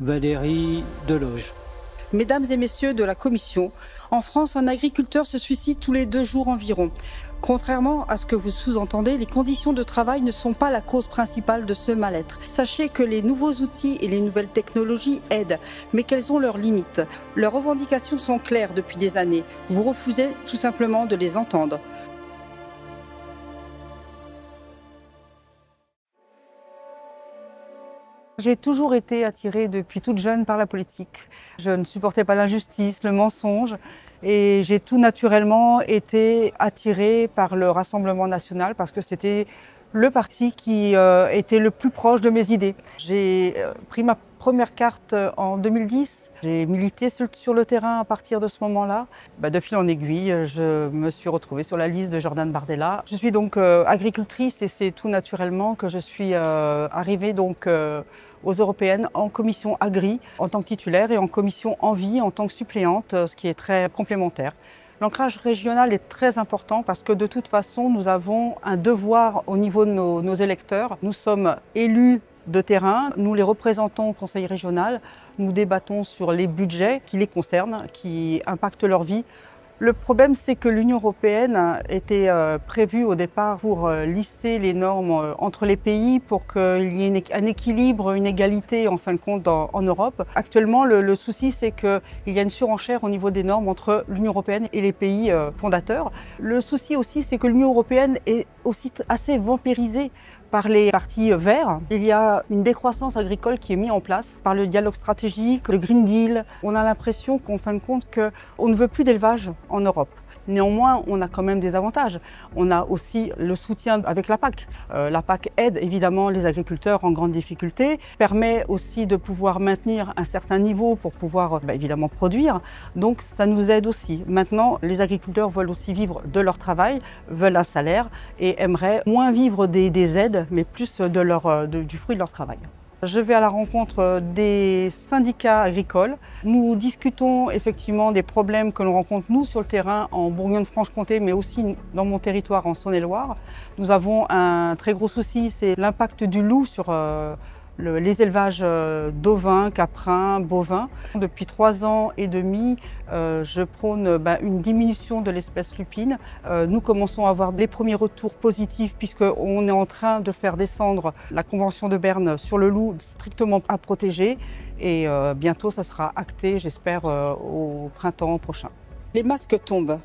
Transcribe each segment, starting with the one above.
Valérie Deloge. Mesdames et messieurs de la Commission, en France, un agriculteur se suicide tous les 2 jours environ. Contrairement à ce que vous sous-entendez, les conditions de travail ne sont pas la cause principale de ce mal-être. Sachez que les nouveaux outils et les nouvelles technologies aident, mais qu'elles ont leurs limites. Leurs revendications sont claires depuis des années. Vous refusez tout simplement de les entendre. J'ai toujours été attirée depuis toute jeune par la politique. Je ne supportais pas l'injustice, le mensonge et j'ai tout naturellement été attirée par le Rassemblement national parce que c'était le parti qui était le plus proche de mes idées. J'ai pris ma première carte en 2010. J'ai milité sur le terrain à partir de ce moment-là. De fil en aiguille, je me suis retrouvée sur la liste de Jordan Bardella. Je suis donc agricultrice et c'est tout naturellement que je suis arrivée aux européennes en commission agri en tant que titulaire et en commission envie en tant que suppléante, ce qui est très complémentaire. L'ancrage régional est très important parce que de toute façon, nous avons un devoir au niveau de nos électeurs. Nous sommes élus de terrain, nous les représentons au Conseil régional, nous débattons sur les budgets qui les concernent, qui impactent leur vie. Le problème, c'est que l'Union européenne était prévue au départ pour lisser les normes entre les pays pour qu'il y ait un équilibre, une égalité en fin de compte en Europe. Actuellement, le souci, c'est qu'il y a une surenchère au niveau des normes entre l'Union européenne et les pays fondateurs. Le souci aussi, c'est que l'Union européenne est aussi assez vampirisée par les partis verts. Il y a une décroissance agricole qui est mise en place par le dialogue stratégique, le Green Deal. On a l'impression qu'en fin de compte, qu'on ne veut plus d'élevage en Europe. Néanmoins, on a quand même des avantages. On a aussi le soutien avec la PAC. La PAC aide évidemment les agriculteurs en grande difficulté, permet aussi de pouvoir maintenir un certain niveau pour pouvoir évidemment produire. Donc ça nous aide aussi. Maintenant, les agriculteurs veulent aussi vivre de leur travail, veulent un salaire et aimeraient moins vivre des aides, mais plus du fruit de leur travail. Je vais à la rencontre des syndicats agricoles. Nous discutons effectivement des problèmes que l'on rencontre nous sur le terrain en Bourgogne-Franche-Comté, mais aussi dans mon territoire en Saône-et-Loire. Nous avons un très gros souci, c'est l'impact du loup sur les élevages d'ovins, caprins, bovins. Depuis 3 ans et demi, je prône une diminution de l'espèce lupine. Nous commençons à avoir les premiers retours positifs puisqu'on est en train de faire descendre la Convention de Berne sur le loup strictement à protéger. Et bientôt, ça sera acté, j'espère, au printemps prochain. Les masques tombent.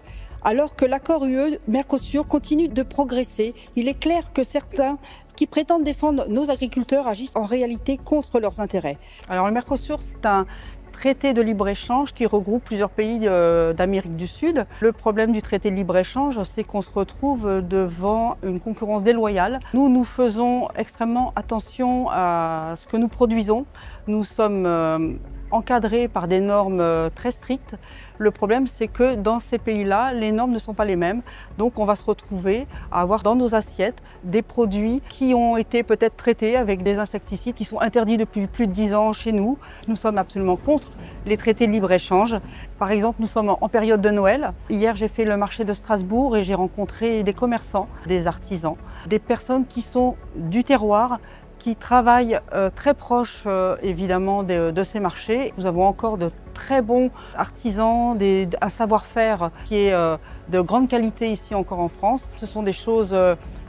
Alors que l'accord UE-Mercosur continue de progresser, il est clair que certains qui prétendent défendre nos agriculteurs agissent en réalité contre leurs intérêts. Alors le Mercosur, c'est un traité de libre-échange qui regroupe plusieurs pays d'Amérique du Sud. Le problème du traité de libre-échange, c'est qu'on se retrouve devant une concurrence déloyale. Nous faisons extrêmement attention à ce que nous produisons. Nous sommes encadrés par des normes très strictes. Le problème, c'est que dans ces pays-là, les normes ne sont pas les mêmes. Donc on va se retrouver à avoir dans nos assiettes des produits qui ont été peut-être traités avec des insecticides qui sont interdits depuis plus de 10 ans chez nous. Nous sommes absolument contre les traités de libre-échange. Par exemple, nous sommes en période de Noël. Hier, j'ai fait le marché de Strasbourg et j'ai rencontré des commerçants, des artisans, des personnes qui sont du terroir, qui travaillent très proche évidemment de ces marchés. Nous avons encore de très bons artisans, un savoir-faire qui est de grande qualité ici encore en France. Ce sont des choses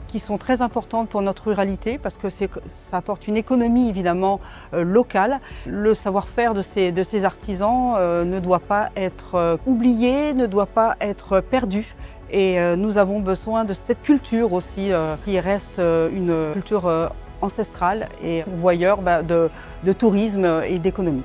qui sont très importantes pour notre ruralité parce que ça apporte une économie évidemment locale. Le savoir-faire de ces artisans ne doit pas être oublié, ne doit pas être perdu. Et nous avons besoin de cette culture aussi qui reste une culture ancestrale et pourvoyeur de tourisme et d'économie.